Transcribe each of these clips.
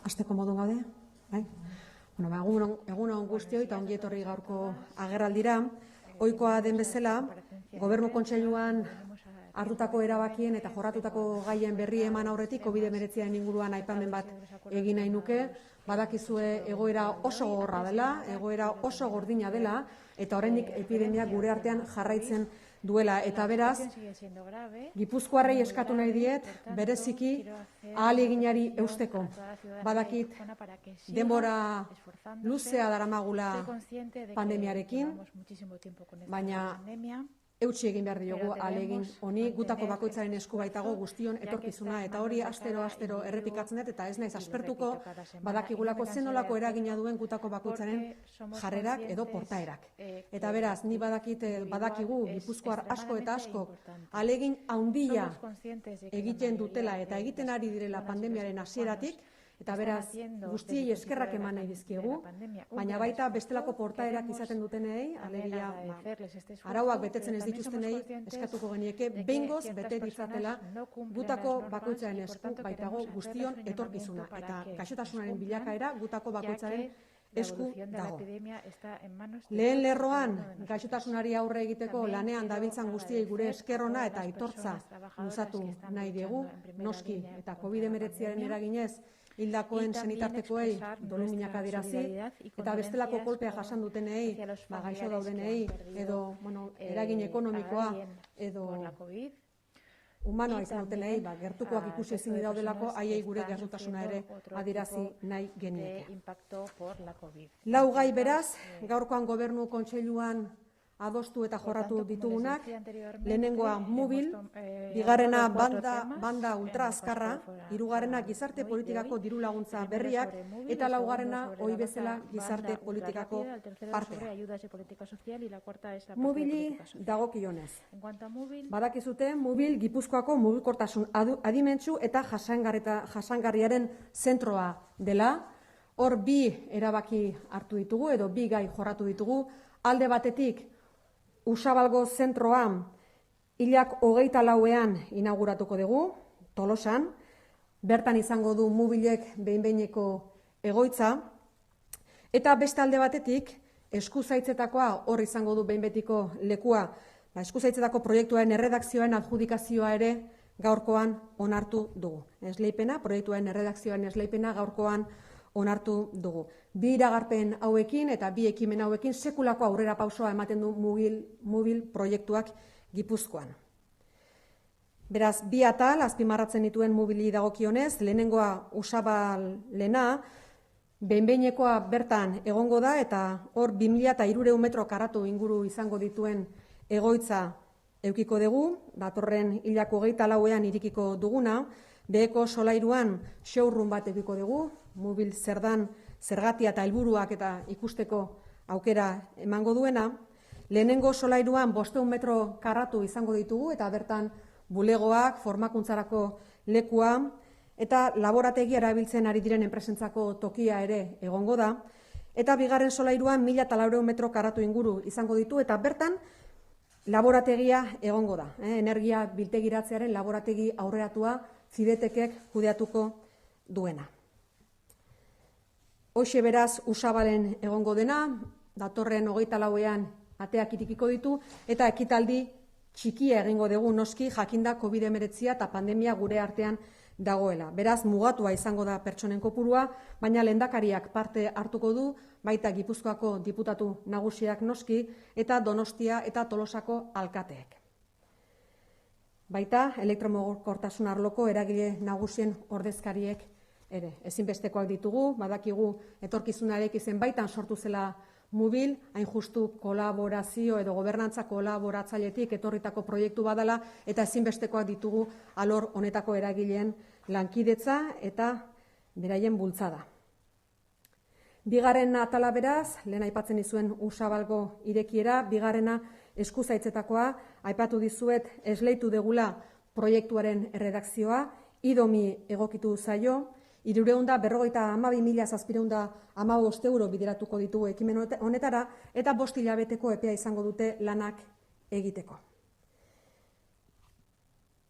Hasteko modun gaude? Bai? Egun on guztioi eta ongi etorri gaurko agerraldira. Ohikoa den bezala, Gobernu Kontseiluan hartutako erabakien eta jorratutako gaien berri eman aurretik COVID-19 inguruan aipamen bat egin nahi nuke. Badakizue egoera oso gogorra dela, egoera oso gordina dela, eta oraindik epidemia gure artean jarraitzen duela. Eta beraz, Gipuzkoarrei eskatu nahi diet, bereziki ahaleginari eusteko. Badakit, denbora luzea daramagula pandemiarekin, baina eutsi egin behar diogu ahalegin honi, gutako bakoitzaren esku baitago guztion etorkizuna, eta hori astero errepikatzen dut, eta ez naiz aspertuko, badakigulako zenolako eragina duen gutako bakoitzaren jarrerak edo portaerak. Eta beraz, ni badakigu Gipuzkoar asko eta asko ahalegin handia egiten dutela eta egiten ari direla pandemiaren hasieratik, eta beraz, guztiei eskerrak eman nahi dizkiegu, baina baita bestelako portaerak izaten dutenei, alegia arauak betetzen ez dituztenei eskatuko genieke, behingoz bete ditzatela gutako bakoitzaren esku baitago guztion etorkizuna. Eta gaixotasunaren bilakaera gutako bakoitzaren esku dago. Lehen lerroan, gaixotasunari aurre egiteko lanean dabiltzan guztiei gure eskerrona eta aitortza luzatu nahi diegu, noski, eta COVID-19 eraginez, hildakoen senitartekoei doluminak adierazi, eta bestelako kolpea jasan dutenei, gaixo daudenei, edo eragin ekonomikoa, edo humanoa izan dutenei, gertukoak ikusi ezin daudelako, haiei gure gertutasuna ere adierazi nahi genieke. Lau gai beraz, gaurkoan Gobernu Kontseiluan adostu eta jorratu ditugunak, lehenengoa mobil, bigarrena banda ultra azkarra, hirugarrena gizarte politikako diru laguntza berriak, eta laugarrena ohi bezala gizarte politikako partea. Mobili dagokionez. Badakizute, mobil Gipuzkoako mugikortasun adimentsu eta jasangarriaren zentroa dela. Hor bi erabaki hartu ditugu, edo bi gai jorratu ditugu. Alde batetik, Usabalgo zentroan hilak 24ean inauguratuko dugu, Tolosan, bertan izango du mobilek behin-behineko egoitza, eta beste alde batetik, eskuzaitzetako hor izango du behin-betiko lekua, eskuzaitzetako proiektuaren erredakzioaren adjudikazioa ere gaurkoan onartu dugu. Esleipena, proiektuaren erredakzioaren esleipena gaurkoan onartu dugu. Bi iragarpen hauekin eta bi ekimen hauekin sekulako aurrera pausoa ematen du mobil proiektuak Gipuzkoan. Beraz, bi atal azpimarratzen dituen mobili dagokionez, lehenengoa Usabalena, behin-behinekoa bertan egongo da, eta hor 2300 metro karatu inguru izango dituen egoitza eukiko dugu, datorren hilak 24ean irikiko duguna, beheko solairuan showroom bat eukiko dugu, mobil zerdan zergatia eta helburuak eta ikusteko aukera emango duena. Lehenengo solairuan 500 metro karatu izango ditugu, eta bertan bulegoak, formakuntzarako lekua, eta laborategia erabiltzen ari diren enpresentzako tokia ere egongo da. Eta bigarren solairuan 1400 metro karatu inguru izango ditu, eta bertan laborategia egongo da. Energia biltegiratzearen laborategi aurreratua Zidetekek kudeatuko duena. Hoxe beraz Usabalen egongo dena, datorren 24ean ateak irekiko ditu, eta ekitaldi txikia egingo dugu noski, jakinda COVID-19 eta pandemia gure artean dagoela. Beraz, mugatua izango da pertsonen kopurua, baina lehendakariak parte hartuko du, baita Gipuzkoako diputatu nagusiak noski, eta Donostia eta Tolosako alkateek. Baita, elektromugikortasun arloko eragile nagusien ordezkariek ere. Ezinbestekoak ditugu, badakigu etorkizunarekin zenbaitan sortu zela mobil, hain justu kolaborazio edo gobernantza kolaboratzailetik etorritako proiektu badala, eta ezinbestekoak ditugu alor honetako eragileen lankidetza eta beraien bultzada. Bigarren atala beraz, lehen aipatzen dizuen Usabalgo irekiera, bigarrena eskuzaitzetakoa, aipatu dizuet esleitu degula proiektuaren erredakzioa, idomi egokitu zaio, 352.715 euro bideratuko ditugu ekimen honetara, eta 5 hilabeteko epea izango dute lanak egiteko.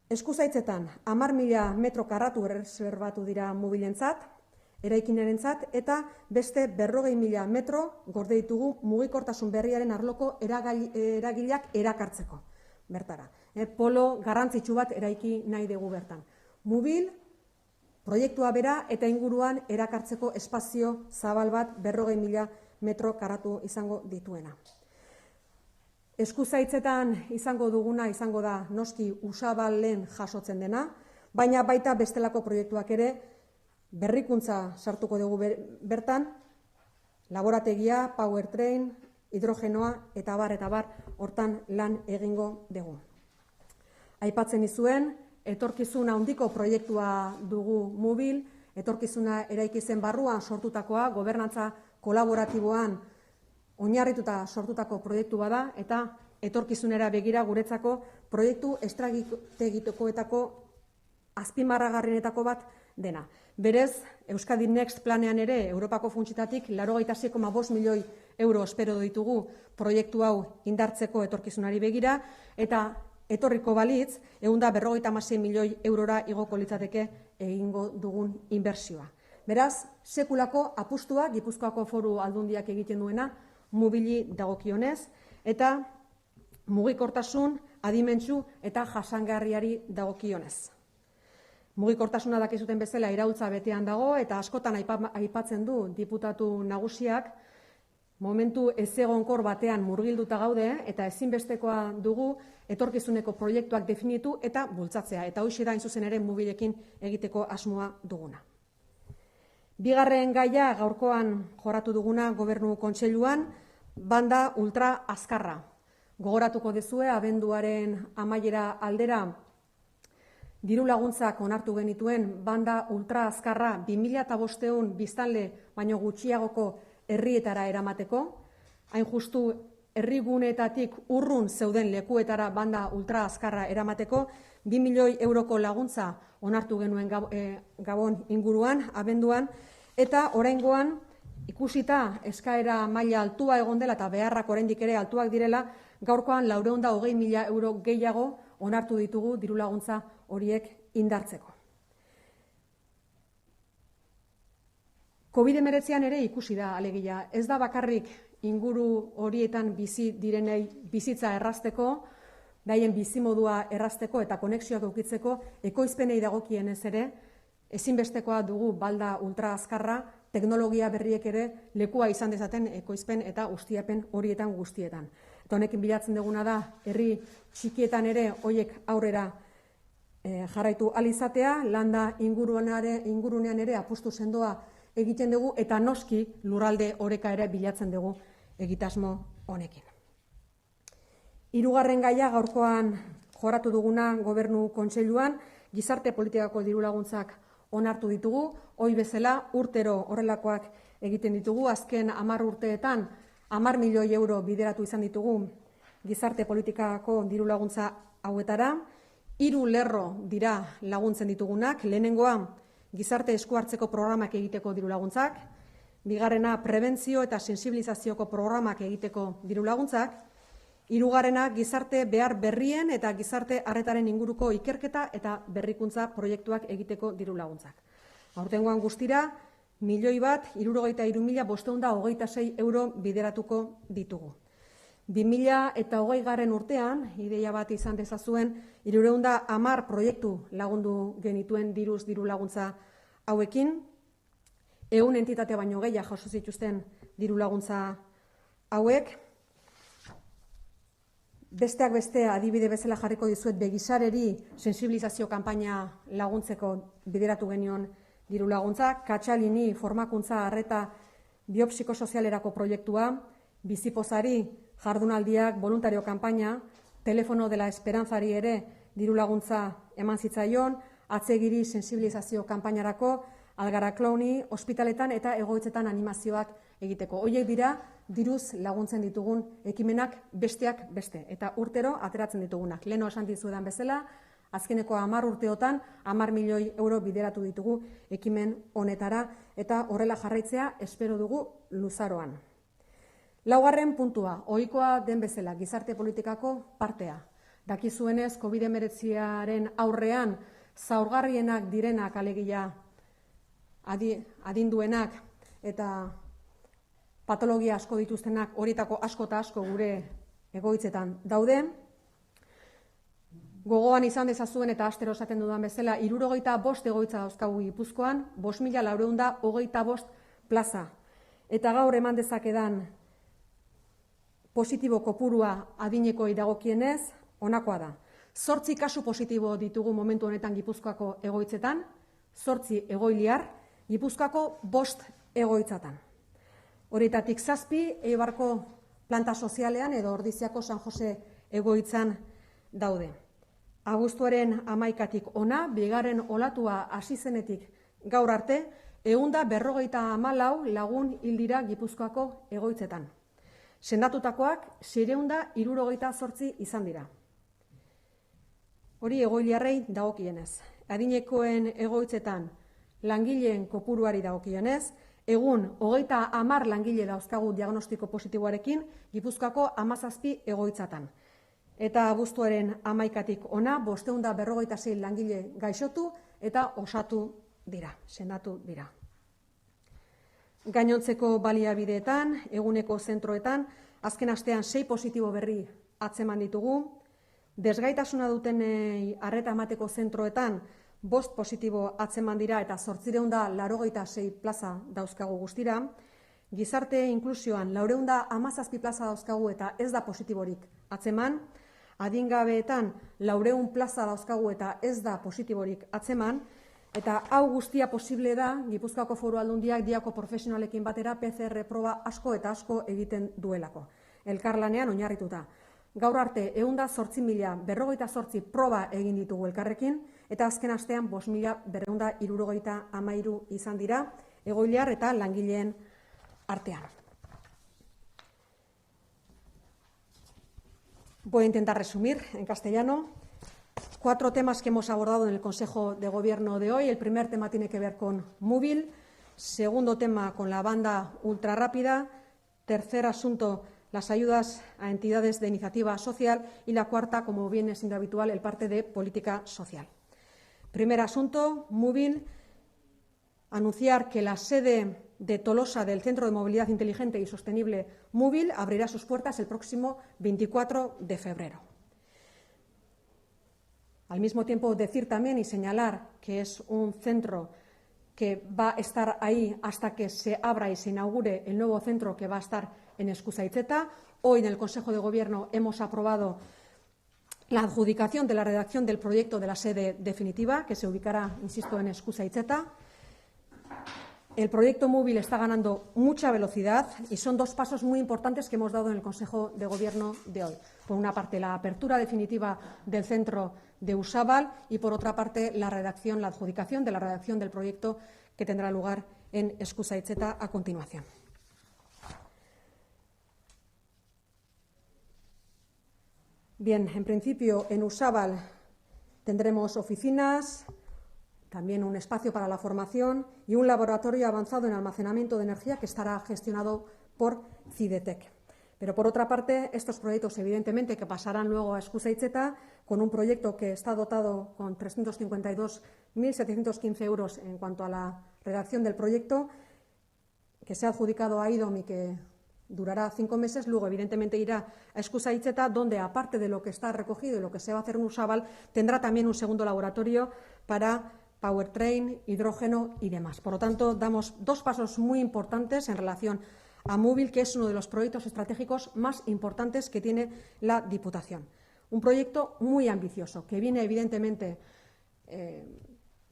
Eskuzaitzetan 10.000 metro karratu erreserbatu dira mobilentzat, eraikinarentzat eta beste 40.000 metro gorde ditugu mugikortasun berriaren arloko eragileak erakartzeko bertara. Polo garrantzitsu bat eraiki nahi dugu bertan. Mubil, proiektua bera eta inguruan erakartzeko espazio zabal bat 40.000 metro karatu izango dituena. Eskuzaitzetan izango duguna izango da noski usabalen jasotzen dena, baina baita bestelako proiektuak ere berrikuntza sartuko dugu bertan, laborategia, powertrain, hidrogenoa eta bar hortan lan egingo dugu. Aipatzen izuen, etorkizuna handiko proiektua dugu Mubil, etorkizuna eraikizen barruan sortutakoa, gobernantza kolaboratiboan oinarrituta sortutako proiektu bada eta etorkizunera begira guretzako proiektu estrategikoetako azpimarragarrienetako bat dena. Berez, Euskadi Next planean ere Europako funtsetatik 86,5 milioi euro espero ditugu proiektu hau indartzeko etorkizunari begira eta etorriko balitz 156 milioi eurora igoko litzateke egingo dugun inbertsioa. Beraz, sekulako apustua Gipuzkoako Foru Aldundiak egiten duena Mubili dagokionez eta mugikortasun, adimentsu eta jasangarriari dagokionez. Mugikortasuna dakizuten bezala iraultza betean dago eta askotan aipatzen du diputatu nagusiak momentu ezegonkor batean murgilduta gaude eta ezinbestekoa dugu etorkizuneko proiektuak definitu eta bultzatzea. Eta horixe da hain zuzen ere Mubilekin egiteko asmoa duguna. Bigarren gaia gaurkoan jorratu duguna Gobernu Kontseiluan, banda ultra azkarra. Gogoratuko dezue abenduaren amaiera aldera diru laguntzak onartu genituen banda ultra azkarra 2500 biztanle baino gutxiagoko herrietara eramateko, hain justu herriguneetatik urrun zeuden lekuetara banda ultra azkarra eramateko 2 milioi euroko laguntza onartu genuen Gabon inguruan, abenduan, eta oraingoan ikusita eskaera maila altua egon dela eta beharrak oraindik ere altuak direla, gaurkoan 420.000 euro gehiago onartu ditugu diru laguntza horiek indartzeko. COVID-19 ere ikusi da alegia, ez da bakarrik inguru horietan bizi direnei bizitza errazteko, behaien bizimodua errazteko eta konexioak eukitzeko ekoizpenei dagokienez ere, ezinbestekoa dugu balda ultra azkarra, teknologia berriek ere lekua izan dezaten ekoizpen eta ustiapen horietan guztietan. Eta honekin bilatzen duguna da, herri txikietan ere hoiek aurrera jarraitu alizatea, landa ingurunean ere apustu sendoa egiten dugu eta noski lurralde oreka ere bilatzen dugu egitasmo honekin. Hirugarren gaia gaurkoan jorratu duguna Gobernu Kontseiluan, gizarte politikako diru laguntzak onartu ditugu, ohi bezala urtero horrelakoak egiten ditugu, azken 10 urteetan 10 milioi euro bideratu izan ditugu gizarte politikako diru laguntza hauetara, 3 lerro dira laguntzen ditugunak, lehenengoa gizarte esku hartzeko programak egiteko diru laguntzak, bigarrena prebentzio eta sensibilizazioko programak egiteko diru laguntzak, hirugarrena gizarte behar berrien eta gizarte arretaren inguruko ikerketa eta berrikuntza proiektuak egiteko diru laguntzak. Aurtengoan guztira, 1.063.526 euro bideratuko ditugu. 2020 urtean, ideia bat izan dezazuen, 310 proiektu lagundu genituen diruz diru laguntza hauekin, 100 entitate baino gehiago jaso zituzten diru laguntza hauek. Besteak beste adibide bezala jarriko dizuet begizareri sensibilizazio kanpaina laguntzeko bideratu genion diru laguntza, Katxalini formakuntza arreta biopsikosozialerako proiektua, Bizipozari jardunaldiak voluntario kanpaina, Telefono de la Esperanzari ere diru laguntza eman zitzaion, Atzegiri sensibilizazio kanpainarako, Algara Klauni, ospitaletan eta egoitzetan animazioak egiteko. Horiek dira diruz laguntzen ditugun ekimenak besteak beste eta urtero ateratzen ditugunak. Leno esan dizuedan bezala, azkeneko 10 urteotan 10 milioi euro bideratu ditugu ekimen honetara eta horrela jarraitzea espero dugu luzaroan. Laugarren puntua, ohikoa den bezala, gizarte politikako partea. Dakizuenez, COVID-19aren aurrean zaurgarrienak direnak alegia adinduenak eta patologia asko dituztenak, horietako asko eta asko gure egoitzetan daude. Gogoan izan dezazuen eta astero esaten dudan bezala, 65 egoitza dauzkagu Gipuzkoan, 5.425 plaza. Eta gaur eman dezakedan positibo kopurua adinekoi dagokienez, honakoa da. 8 kasu positibo ditugu momentu honetan Gipuzkoako egoitzetan, 8 egoiliar, Gipuzkoako 5 egoitzatan. Horietatik 7 Eibarko planta sozialean edo Ordiziako San Jose egoitzan daude. Abuztuaren 11-tik hona, bigarren olatua hasi zenetik gaur arte, 154 lagun hil dira Gipuzkoako egoitzetan. Sendatutakoak 678 izan dira. Hori egoiliarrei dagokienez. Adinekoen egoitzetan langileen kopuruari dagokienez, egun 30 langile dauzkagu diagnostiko positiboarekin Gipuzkoako 17 egoitzatan. Eta abuztuaren 11-tik hona, 556 langile gaixotu eta osatu dira, sendatu dira. Gainontzeko baliabideetan, eguneko zentroetan, azken astean 6 positibo berri atzeman ditugu. Desgaitasuna dutenei arreta emateko zentroetan 5 positibo atzeman dira eta 886 plaza dauzkagu guztira. Gizarte inklusioan 417 plaza dauzkagu eta ez da positiborik atzeman. Adingabeetan 400 plaza dauzkagu eta ez da positiborik atzeman. Eta hau guztia posible da, Gipuzkoako Foru Aldundiak diako profesionalekin batera PCR proba asko eta asko egiten duelako. Elkarlanean oinarrituta. Gaur arte 108.058 proba egin ditugu elkarrekin, eta azken astean 5.273 izan dira, egoiliar eta langileen artean. Voy a intentar resumir en castellano 4 temas que hemos abordado en el Consejo de Gobierno de hoy. El primer tema tiene que ver con móvil, segundo tema con la banda ultrarrápida, tercer asunto las ayudas a entidades de iniciativa social y la cuarta, como viene siendo habitual, el parte de política social. Primer asunto, móvil, anunciar que la sede de Tolosa del Centro de Movilidad Inteligente y Sostenible Móvil abrirá sus puertas el próximo 24 de febrero. Al mismo tiempo, decir también y señalar que es un centro que va a estar ahí hasta que se abra y se inaugure el nuevo centro que va a estar en Eskuzaitzeta. Hoy en el Consejo de Gobierno hemos aprobado la adjudicación de la redacción del proyecto de la sede definitiva, que se ubicará, insisto, en Eskuzaitzeta. El proyecto móvil está ganando mucha velocidad y son 2 pasos muy importantes que hemos dado en el Consejo de Gobierno de hoy. Por una parte, la apertura definitiva del centro de Usábal y, por otra parte, la adjudicación de la redacción del proyecto que tendrá lugar en Eskuzaitzeta a continuación. Bien, en principio, en Usábal tendremos oficinas, también un espacio para la formación y un laboratorio avanzado en almacenamiento de energía que estará gestionado por Cidetec. Pero, por otra parte, estos proyectos, evidentemente, que pasarán luego a Eskuzaitzeta, con un proyecto que está dotado con 352.715 euros en cuanto a la redacción del proyecto, que se ha adjudicado a IDOM y que durará 5 meses, luego, evidentemente, irá a Eskuzaitzeta, donde, aparte de lo que está recogido y lo que se va a hacer en Usábal, tendrá también un segundo laboratorio para powertrain, hidrógeno y demás. Por lo tanto, damos 2 pasos muy importantes en relación a móvil, que es uno de los proyectos estratégicos más importantes que tiene la Diputación. Un proyecto muy ambicioso, que viene evidentemente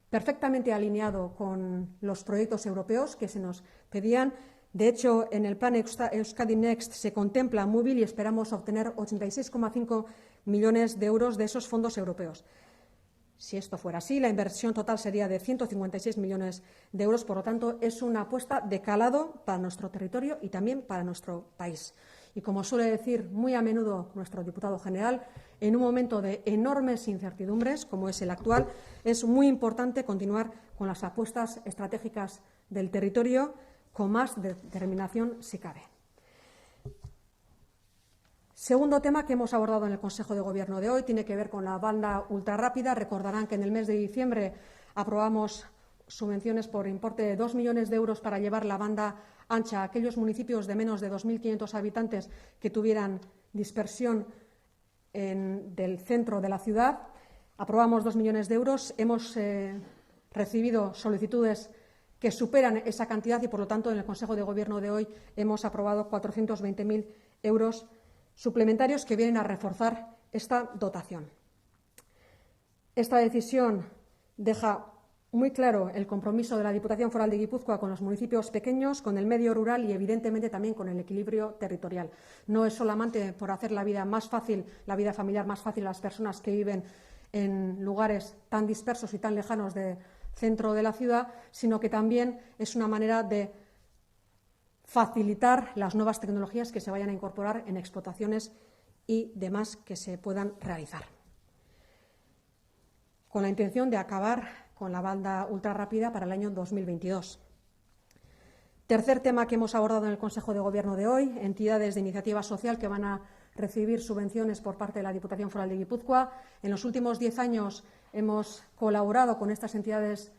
perfectamente alineado con los proyectos europeos que se nos pedían. De hecho, en el plan Euskadi Next se contempla móvil y esperamos obtener 86,5 millones de euros de esos fondos europeos. Si esto fuera así, la inversión total sería de 156 millones de euros. Por lo tanto, es una apuesta de calado para nuestro territorio y también para nuestro país. Y como suele decir muy a menudo nuestro diputado general, en un momento de enormes incertidumbres, como es el actual, es muy importante continuar con las apuestas estratégicas del territorio con más determinación si cabe. Segundo tema que hemos abordado en el Consejo de Gobierno de hoy tiene que ver con la banda ultrarrápida. Recordarán que en el mes de diciembre aprobamos subvenciones por importe de 2 millones de euros para llevar la banda ancha a aquellos municipios de menos de 2.500 habitantes que tuvieran dispersión del centro de la ciudad. Aprobamos 2 millones de euros. Hemos recibido solicitudes que superan esa cantidad y, por lo tanto, en el Consejo de Gobierno de hoy hemos aprobado 420.000 euros suplementarios que vienen a reforzar esta dotación. Esta decisión deja muy claro el compromiso de la Diputación Foral de Guipúzcoa con los municipios pequeños, con el medio rural y, evidentemente, también con el equilibrio territorial. No es solamente por hacer la vida más fácil, la vida familiar más fácil a las personas que viven en lugares tan dispersos y tan lejanos del centro de la ciudad, sino que también es una manera de facilitar las nuevas tecnologías que se vayan a incorporar en explotaciones y demás que se puedan realizar, con la intención de acabar con la banda ultrarrápida para el año 2022. Tercer tema que hemos abordado en el Consejo de Gobierno de hoy: entidades de iniciativa social que van a recibir subvenciones por parte de la Diputación Foral de Guipúzcoa. En los últimos 10 años hemos colaborado con estas entidades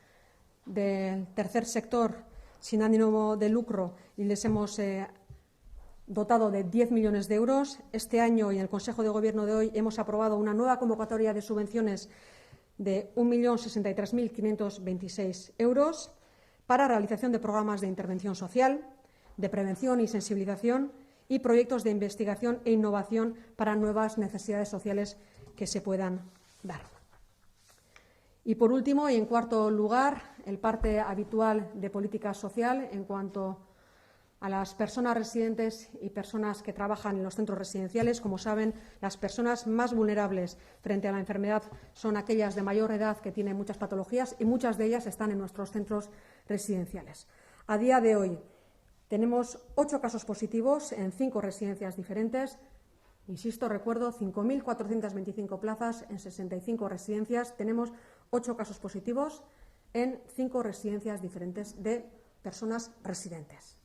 del tercer sector sin ánimo de lucro y les hemos dotado de 10 millones de euros. Este año, y en el Consejo de Gobierno de hoy, hemos aprobado una nueva convocatoria de subvenciones de 1.063.526 euros para realización de programas de intervención social, de prevención y sensibilización y proyectos de investigación e innovación para nuevas necesidades sociales que se puedan dar. Y, por último, y en cuarto lugar, el parte habitual de política social en cuanto a las personas residentes y personas que trabajan en los centros residenciales. Como saben, las personas más vulnerables frente a la enfermedad son aquellas de mayor edad que tienen muchas patologías y muchas de ellas están en nuestros centros residenciales. A día de hoy tenemos 8 casos positivos en 5 residencias diferentes. Insisto, recuerdo, 5.425 plazas en 65 residencias. Tenemos 8 casos positivos en 5 residencias diferentes de personas residentes.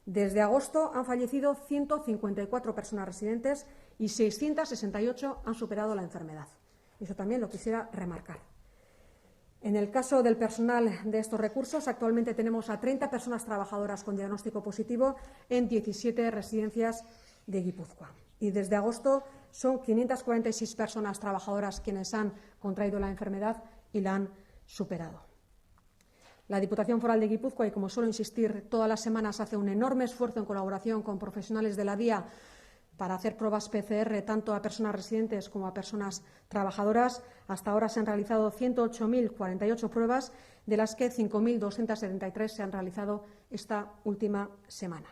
Desde agosto han fallecido 154 personas residentes y 668 han superado la enfermedad. Eso también lo quisiera remarcar. En el caso del personal de estos recursos, actualmente tenemos a 30 personas trabajadoras con diagnóstico positivo en 17 residencias de Guipúzcoa. Y desde agosto son 546 personas trabajadoras quienes han contraído la enfermedad y la han superado. La Diputación Foral de Guipúzcoa, y como suelo insistir todas las semanas, hace un enorme esfuerzo en colaboración con profesionales de la DIA para hacer pruebas PCR tanto a personas residentes como a personas trabajadoras. Hasta ahora se han realizado 108.048 pruebas, de las que 5.273 se han realizado esta última semana.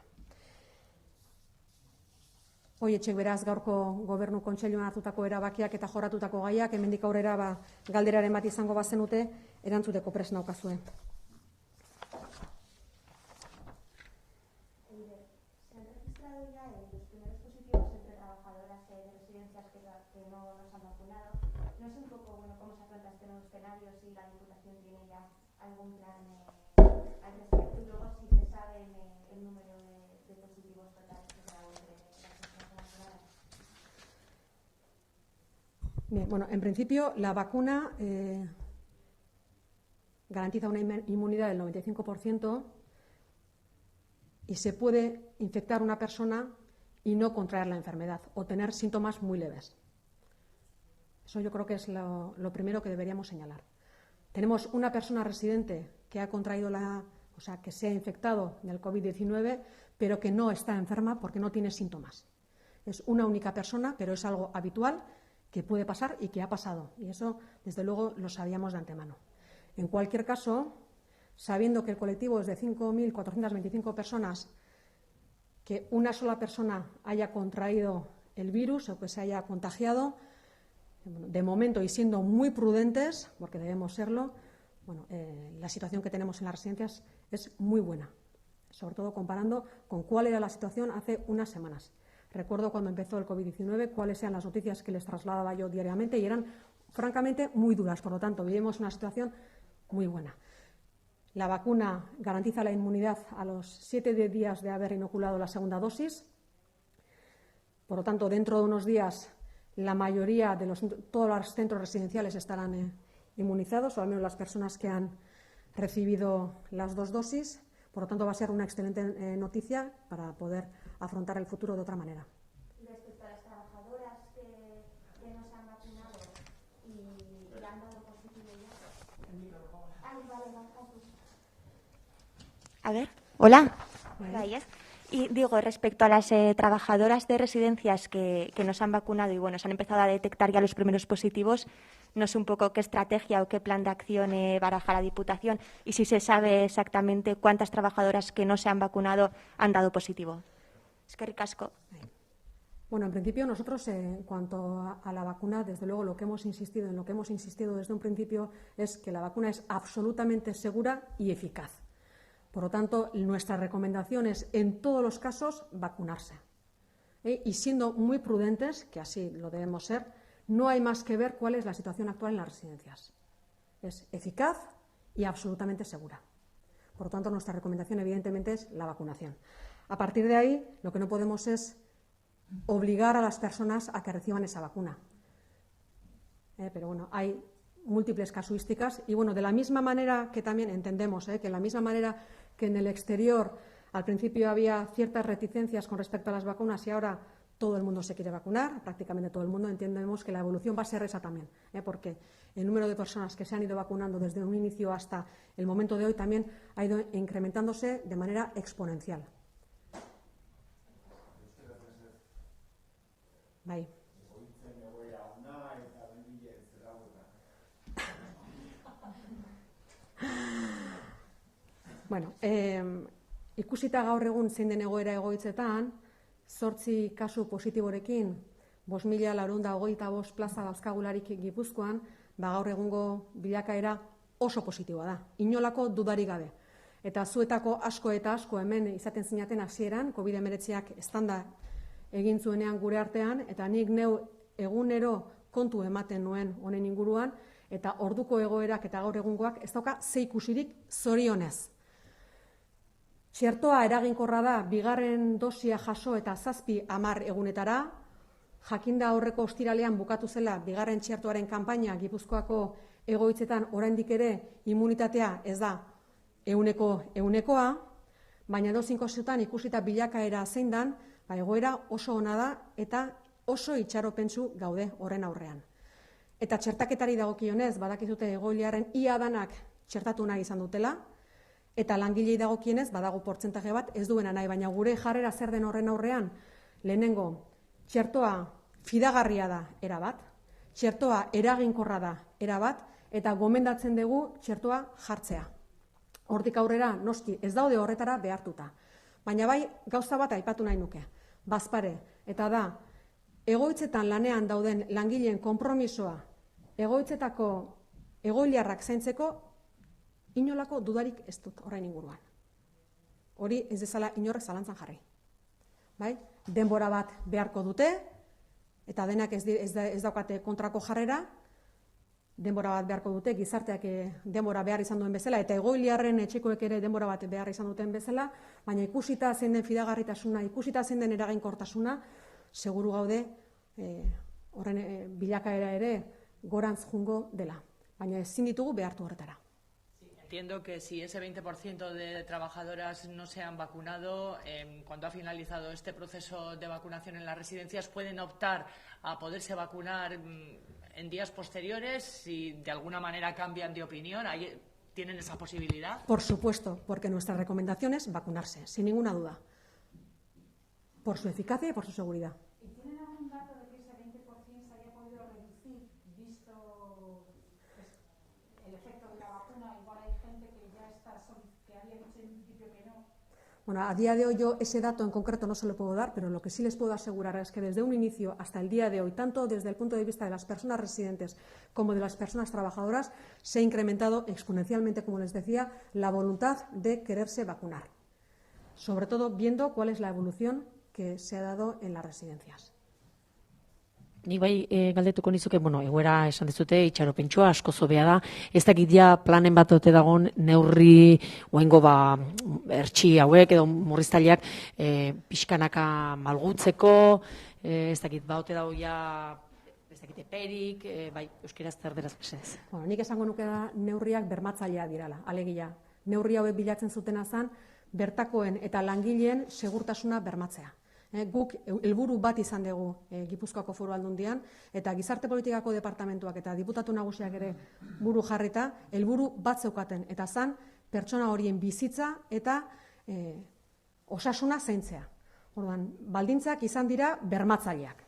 Horietxek beraz gaurko Gobernu Kontseiluan hartutako erabakiak eta jorratutako gaiak, hemendik aurrera galderaren bat izango bazenute, erantzuteko prest naukazue. No sé un poco cómo se afronta este nuevo escenario, si la Diputación tiene ya algún plan al respecto, y luego si se sabe el número de positivos totales que se ha dado entre las personas vacunadas. Bien, bueno, en principio la vacuna garantiza una inmunidad del 95% y se puede infectar una persona y no contraer la enfermedad o tener síntomas muy leves. Eso yo creo que es lo primero que deberíamos señalar. Tenemos una persona residente que ha contraído que se ha infectado del COVID-19, pero que no está enferma porque no tiene síntomas. Es una única persona, pero es algo habitual que puede pasar y que ha pasado. Y eso, desde luego, lo sabíamos de antemano. En cualquier caso, sabiendo que el colectivo es de 5.425 personas, que una sola persona haya contraído el virus o que se haya contagiado, de momento, y siendo muy prudentes, porque debemos serlo, la situación que tenemos en las residencias es muy buena, sobre todo comparando con cuál era la situación hace unas semanas. Recuerdo cuando empezó el COVID-19 cuáles eran las noticias que les trasladaba yo diariamente y eran, francamente, muy duras. Por lo tanto, vivimos una situación muy buena. La vacuna garantiza la inmunidad a los 7 días de haber inoculado la segunda dosis. Por lo tanto, dentro de unos días, la mayoría de todos los centros residenciales estarán inmunizados, o al menos las personas que han recibido las 2 dosis. Por lo tanto, va a ser una excelente noticia para poder afrontar el futuro de otra manera. Respecto a las trabajadoras que no se han vacunado y han dado positivo ya. A ver, hola. Y digo, respecto a las trabajadoras de residencias que no se han vacunado y bueno, se han empezado a detectar ya los primeros positivos, no sé un poco qué estrategia o qué plan de acción baraja la Diputación y si se sabe exactamente cuántas trabajadoras que no se han vacunado han dado positivo. Es que ricasco. Bueno, en principio nosotros, en cuanto a la vacuna, desde luego lo que hemos insistido, en lo que hemos insistido desde un principio es que la vacuna es absolutamente segura y eficaz. Por lo tanto, nuestra recomendación es, en todos los casos, vacunarse. Y siendo muy prudentes, que así lo debemos ser, no hay más que ver cuál es la situación actual en las residencias. Es eficaz y absolutamente segura. Por lo tanto, nuestra recomendación, evidentemente, es la vacunación. A partir de ahí, lo que no podemos es obligar a las personas a que reciban esa vacuna. Pero bueno, hay múltiples casuísticas y bueno, de la misma manera que también entendemos, que de la misma manera que en el exterior al principio había ciertas reticencias con respecto a las vacunas y ahora todo el mundo se quiere vacunar, prácticamente todo el mundo, entendemos que la evolución va a ser esa también, porque el número de personas que se han ido vacunando desde un inicio hasta el momento de hoy también ha ido incrementándose de manera exponencial. Bai. Bueno, ikusita gaur egun zein den egoera egoitzetan, 8 kasu positiborekin, 5.925 plaza dauzkagularik Gipuzkoan, gaur egungo bilakaera oso positiboa da, inolako dudarik gabe. Eta zuetako asko eta asko hemen izaten zinaten hasieran, COVID-19ak eztanda egin zuenean gure artean, eta nik neu egunero kontu ematen nuen honen inguruan, eta orduko egoerak eta gaur egungoak ez dauka zeikusirik zorionez. Txertoa eraginkorra da, bigarren dosia jaso eta 7-10 egunetara, jakinda aurreko ostiralean bukatu zela bigarren txertoaren kanpaina Gipuzkoako egoitzetan oraindik ere immunitatea ez da 100%, baina edozein kasutan ikusita bilakaera zein dan, egoera oso ona da eta oso itxaropentsu gaude horren aurrean. Eta txertaketari dagokionez, badakizute egoiliarren ia danak txertatu nahi izan dutela, eta langilei dagokienez, badago portzentaje bat ez duena nahi, baina gure jarrera zer den horren aurrean, lehenengo, txertoa fidagarria da erabat, txertoa eraginkorra da erabat, eta gomendatzen dugu txertoa jartzea. Hortik aurrera, noski, ez daude horretara behartuta. Baina bai, gauza bat aipatu nahi nuke, bazpare, eta da, egoitzetan lanean dauden langileen konpromisoa, egoitzetako egoiliarrak zaintzeko, inolako dudarik ez dut orain inguruan. Hori ez dezala inorrek zalantzan jarri. Bai? Denbora bat beharko dute, eta denak ez daukate kontrako jarrera, denbora bat beharko dute, gizarteak denbora behar izan duen bezala, eta egoiliarren etxekoek ere denbora bat behar izan duten bezala, baina ikusita zein den fidagarritasuna, ikusita zein den eraginkortasuna, seguru gaude horren bilakaera ere gorantz jungo dela. Baina ezin ditugu behartu horretara. Entiendo que si ese 20% de trabajadoras no se han vacunado, cuando ha finalizado este proceso de vacunación en las residencias, pueden optar a poderse vacunar en días posteriores si de alguna manera cambian de opinión. ¿Tienen esa posibilidad? Por supuesto, porque nuestra recomendación es vacunarse, sin ninguna duda, por su eficacia y por su seguridad. ¿Y tienen algún dato de que ese 20% se haya podido reducir, visto el efecto de la vacuna? Igual hay gente que ya está, que había dicho en principio que no. Bueno, a día de hoy yo ese dato en concreto no se lo puedo dar, pero lo que sí les puedo asegurar es que desde un inicio hasta el día de hoy, tanto desde el punto de vista de las personas residentes como de las personas trabajadoras, se ha incrementado exponencialmente, como les decía, la voluntad de quererse vacunar. Sobre todo viendo cuál es la evolución que se ha dado en las residencias. Nik bai galdetuko nizuke, egoera esan dizute, itxaropentsua, asko zobea da. Ez dakit ja planen bat ote dagon neurri, oaingo ertxi hauek edo murriztaileak pixkanaka malgutzeko, ez dakit ote dago ja ez dakite perik, bai, euskeraz terderaz mesedez. Bueno, nik esango nuke da neurriak bermatzaileak dirala, alegia. Neurri hauek bilatzen zutena zen, bertakoen eta langileen segurtasuna bermatzea. Guk helburu bat izan dugu Gipuzkoako Foru Aldundian, eta Gizarte Politikako Departamentuak eta Diputatu Nagusiak ere buru jarrita, helburu bat zeukaten, eta zen pertsona horien bizitza eta osasuna zaintzea. Orduan, baldintzak izan dira bermatzaileak.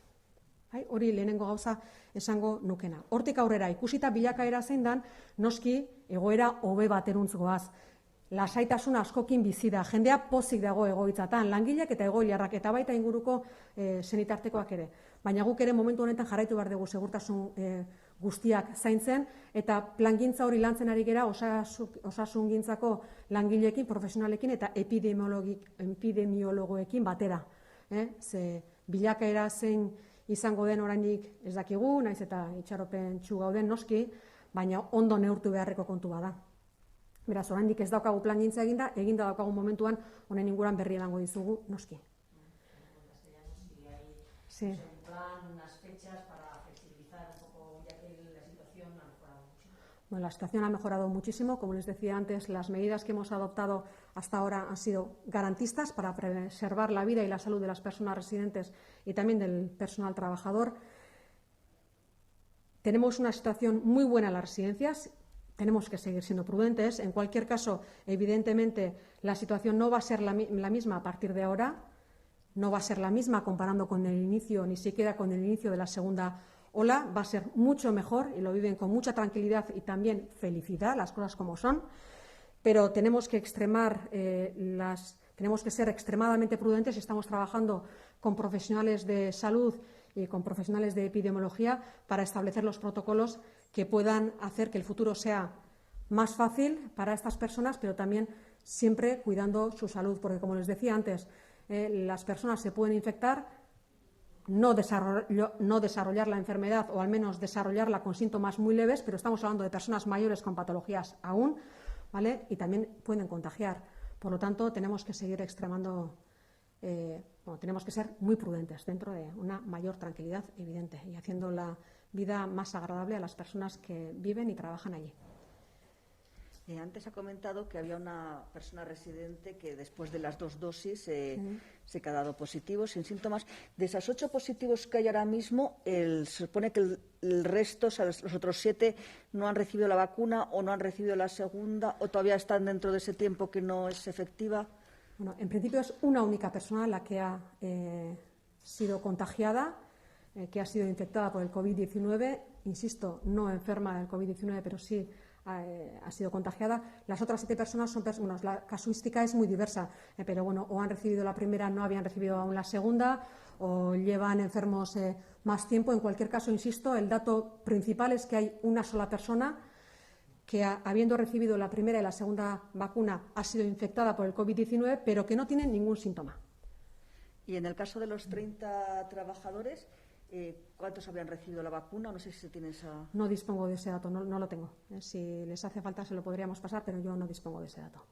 Hori lehenengo gauza esango nukena. Hortik aurrera, ikusita bilakaera zein dan, noski egoera hobe bateruntz goaz. Lasaitasun askokin bizi da, jendea pozik dago egoitzatan, langileak eta egoiliarrak eta baita inguruko senitartekoak ere. Baina guk ere momentu honetan jarraitu behar dugu segurtasun guztiak zaintzen, eta plangintza hori lantzen ari gera osasungintzako langileekin, profesionalekin eta epidemiologoekin batera. Ze bilakaera zein izango den oraindik ez dakigu, naiz eta itxaropen txu gauden noski, baina ondo neurtu beharreko kontu bada. Beraz, oraindik ez daukagu plangintza eginda daukagu momentuan honen inguruan berri emango dizugu noski. Sí. Un plan, unas fechas para flexibilizar un poco, ya que la situación ha mejorado muchísimo. Bueno, la situación ha mejorado muchísimo. Como les decía antes, las medidas que hemos adoptado hasta ahora han sido garantistas para preservar la vida y la salud de las personas residentes y también del personal trabajador. Tenemos una situación muy buena en las residencias. Tenemos que seguir siendo prudentes. En cualquier caso, evidentemente, la situación no va a ser la misma a partir de ahora. No va a ser la misma comparando con el inicio, ni siquiera con el inicio de la segunda ola. Va a ser mucho mejor y lo viven con mucha tranquilidad y también felicidad, las cosas como son. Pero tenemos que tenemos que ser extremadamente prudentes. Estamos trabajando con profesionales de salud y con profesionales de epidemiología para establecer los protocolos que puedan hacer que el futuro sea más fácil para estas personas, pero también siempre cuidando su salud, porque como les decía antes, las personas se pueden infectar, no desarrollar la enfermedad o al menos desarrollarla con síntomas muy leves, pero estamos hablando de personas mayores con patologías aún, ¿vale? Y también pueden contagiar. Por lo tanto, tenemos que seguir tenemos que ser muy prudentes dentro de una mayor tranquilidad evidente y haciendo la vida más agradable a las personas que viven y trabajan allí. Antes ha comentado que había una persona residente que después de las 2 dosis se ha quedado positivo, sin síntomas. De esas 8 positivos que hay ahora mismo, se supone que el resto, o sea, los otros 7, no han recibido la vacuna o no han recibido la segunda o todavía están dentro de ese tiempo que no es efectiva. Bueno, en principio es una única persona la que ha sido contagiada, que ha sido infectada por el COVID-19. Insisto, no enferma del COVID-19, pero sí ha sido contagiada. Las otras 7 personas son personas, la casuística es muy diversa, pero bueno, o han recibido la primera, no habían recibido aún la segunda, o llevan enfermos más tiempo. En cualquier caso, insisto, el dato principal es que hay una sola persona que, habiendo recibido la primera y la segunda vacuna, ha sido infectada por el COVID-19, pero que no tiene ningún síntoma. Y en el caso de los 30 trabajadores, ¿cuántos habían recibido la vacuna? No sé si se tiene esa... No dispongo de ese dato, no lo tengo. Si les hace falta se lo podríamos pasar, pero yo no dispongo de ese dato.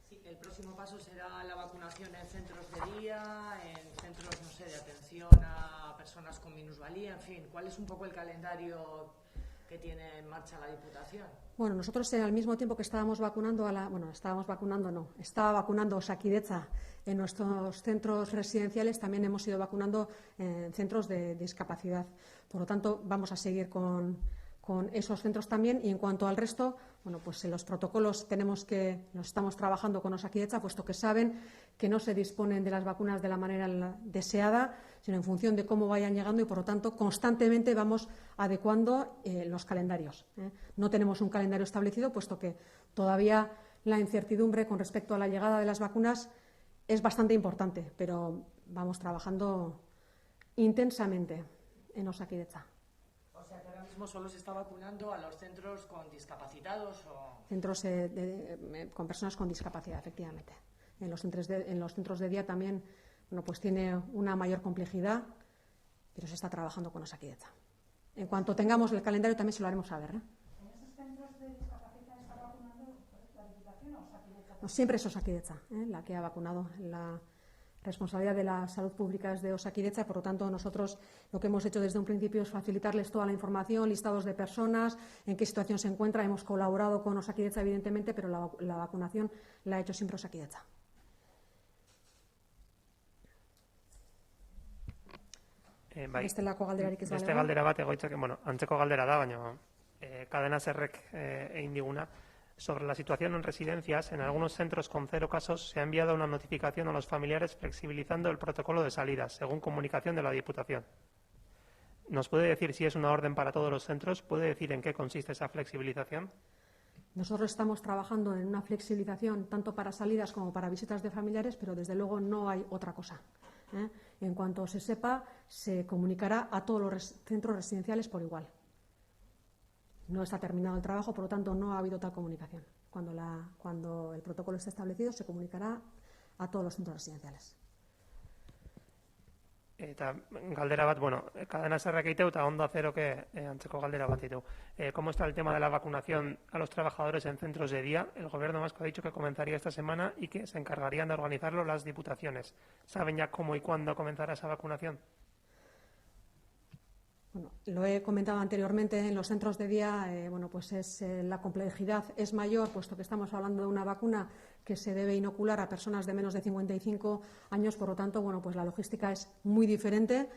Sí, el próximo paso será la vacunación en centros de día, en centros, no sé, de atención a personas con minusvalía, en fin. ¿Cuál es un poco el calendario que tiene en marcha la Diputación? Bueno, nosotros al mismo tiempo que estábamos vacunando estaba vacunando Osakidetza en nuestros centros residenciales, también hemos ido vacunando en centros de discapacidad. Por lo tanto, vamos a seguir con esos centros también. Y en cuanto al resto, bueno, pues en los protocolos nos estamos trabajando con Osakidetza, puesto que saben que no se disponen de las vacunas de la manera deseada, sino en función de cómo vayan llegando y, por lo tanto, constantemente vamos adecuando los calendarios. No tenemos un calendario establecido, puesto que todavía la incertidumbre con respecto a la llegada de las vacunas es bastante importante, pero vamos trabajando intensamente en Osakidetza. O sea, que ahora mismo solo se está vacunando a los centros con discapacitados o... Centros con personas con discapacidad, efectivamente. En los centros de día también, bueno, pues tiene una mayor complejidad, pero se está trabajando con Osakidetza. En cuanto tengamos el calendario también se lo haremos saber. ¿En esos centros de discapacidad está vacunando la Diputación o Osakidetza? No, siempre es Osakidetza, la que ha vacunado. La responsabilidad de la salud pública es de Osakidetza, por lo tanto nosotros lo que hemos hecho desde un principio es facilitarles toda la información, listados de personas, en qué situación se encuentra. Hemos colaborado con Osakidetza, evidentemente, pero la vacunación la ha hecho siempre Osakidetza. Bestelako galderarik ez Beste badago? galdera bat egoitzak, antzeko galdera da, baina Cadena Serrek egin diguna. Sobre la situación en residencias, en algunos centros con 0 casos se ha enviado una notificación a los familiares flexibilizando el protocolo de salidas, según comunicación de la Diputación. ¿Nos puede decir si es una orden para todos los centros? ¿Puede decir en qué consiste esa flexibilización? Nosotros estamos trabajando en una flexibilización tanto para salidas como para visitas de familiares, pero desde luego no hay otra cosa. En cuanto se sepa, se comunicará a todos los centros residenciales por igual. No está terminado el trabajo, por lo tanto no ha habido tal comunicación. Cuando el protocolo esté establecido, se comunicará a todos los centros residenciales. Eta galdera bat, Cadena Serrek egiteu eta Onda Zeroke antzeko galdera bat egiteu. ¿Cómo está el tema de la vacunación a los trabajadores en centros de día? El Gobierno vasco ha dicho que comenzaría esta semana y que se encargarían de organizarlo las diputaciones. ¿Saben ya cómo y cuándo comenzará esa vacunación? Bueno, lo he comentado anteriormente, en los centros de día, la complejidad es mayor, puesto que estamos hablando de una vacuna que se debe inocular a personas de menos de 55 años, por lo tanto, la logística es muy diferente.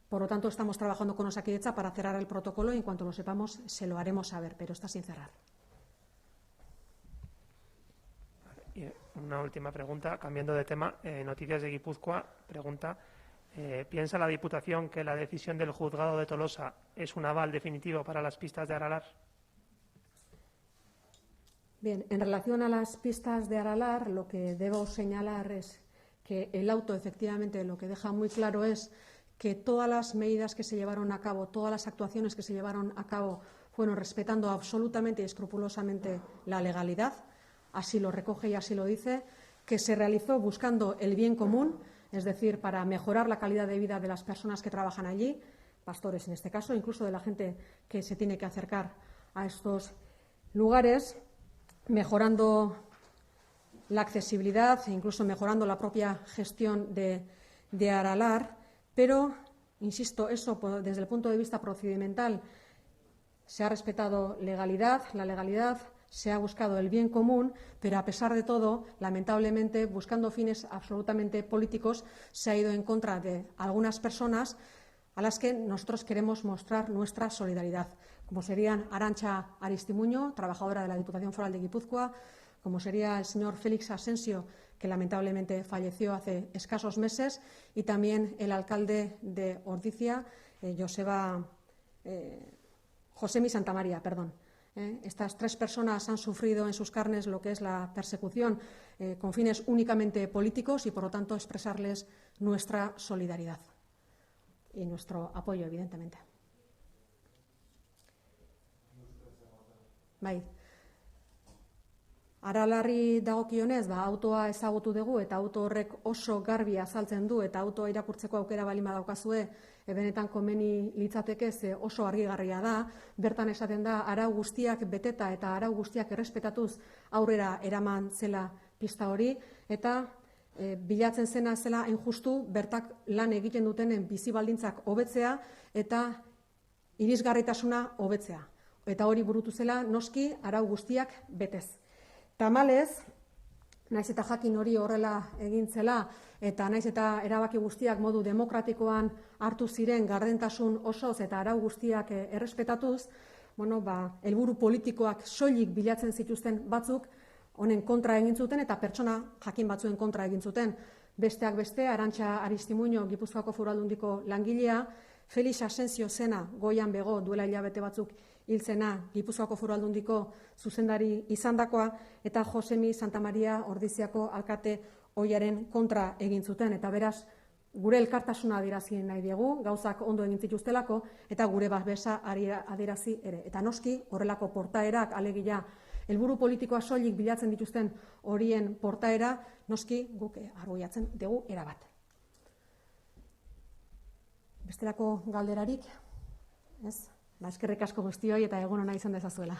Por lo tanto, estamos trabajando con Osakidetza para cerrar el protocolo y en cuanto lo sepamos se lo haremos saber, pero está sin cerrar. Y una última pregunta, cambiando de tema, Noticias de Guipúzcoa pregunta: ¿piensa la Diputación que la decisión del juzgado de Tolosa es un aval definitivo para las pistas de Aralar? Bien, en relación a las pistas de Aralar, lo que debo señalar es que el auto, efectivamente, lo que deja muy claro es que todas las medidas que se llevaron a cabo, todas las actuaciones que se llevaron a cabo fueron respetando absolutamente y escrupulosamente la legalidad, así lo recoge y así lo dice, que se realizó buscando el bien común, es decir, para mejorar la calidad de vida de las personas que trabajan allí, pastores en este caso, incluso de la gente que se tiene que acercar a estos lugares, mejorando la accesibilidad e incluso mejorando la propia gestión de Aralar, pero, insisto, eso desde el punto de vista procedimental se ha respetado legalidad, la legalidad, se ha buscado el bien común, pero a pesar de todo, lamentablemente, buscando fines absolutamente políticos, se ha ido en contra de algunas personas a las que nosotros queremos mostrar nuestra solidaridad, como serían Arantxa Aristimuño, trabajadora de la Diputación Foral de Guipúzcoa, como sería el señor Félix Asensio, que lamentablemente falleció hace escasos meses, y también el alcalde de Ordizia, Josemi Santamaría, perdón. Estas 3 personas han sufrido en sus carnes lo que es la persecución con fines únicamente políticos y, por lo tanto, expresarles nuestra solidaridad y nuestro apoyo, evidentemente. Bai. Aralarri dagokionez, autoa ezagutu dugu eta auto horrek oso garbi azaltzen du eta autoa irakurtzeko aukera baldin badaukazue, benetan komeni litzateke, ze oso argigarria da, bertan esaten da arau guztiak beteta eta arau guztiak errespetatuz aurrera eraman zela pista hori, eta bilatzen zena zela injustu bertak lan egiten dutenen bizi baldintzak hobetzea eta irisgarritasuna hobetzea. Eta hori burutu zela noski arau guztiak betez. Tamalez, naiz eta jakin hori horrela egin zela, eta naiz eta erabaki guztiak modu demokratikoan hartu ziren gardentasun osoz eta arau guztiak errespetatuz, helburu politikoak soilik bilatzen zituzten batzuk honen kontra egin zuten eta pertsona jakin batzuen kontra egin zuten. Besteak beste, Arantxa Aristimuño, Gipuzkoako Foru Aldundiko langilea, Felix Asensio zena, goian bego duela hilabete batzuk hiltzena, Gipuzkoako Foru Aldundiko zuzendari izandakoa, eta Josemi Santamaria Ordiziako alkate ohiaren kontra egin zuten. Eta beraz, gure elkartasuna adierazi nahi diegu, gauzak ondo egin zituztelako, eta gure babesa adierazi ere. Eta noski, horrelako portaerak, alegia, helburu politikoa soilik bilatzen dituzten horien portaera, noski guk arbuiatzen dugu erabat. Bestelako galderarik, ez? Eskerrik asko guztioi eta egun ona izan dezazuela.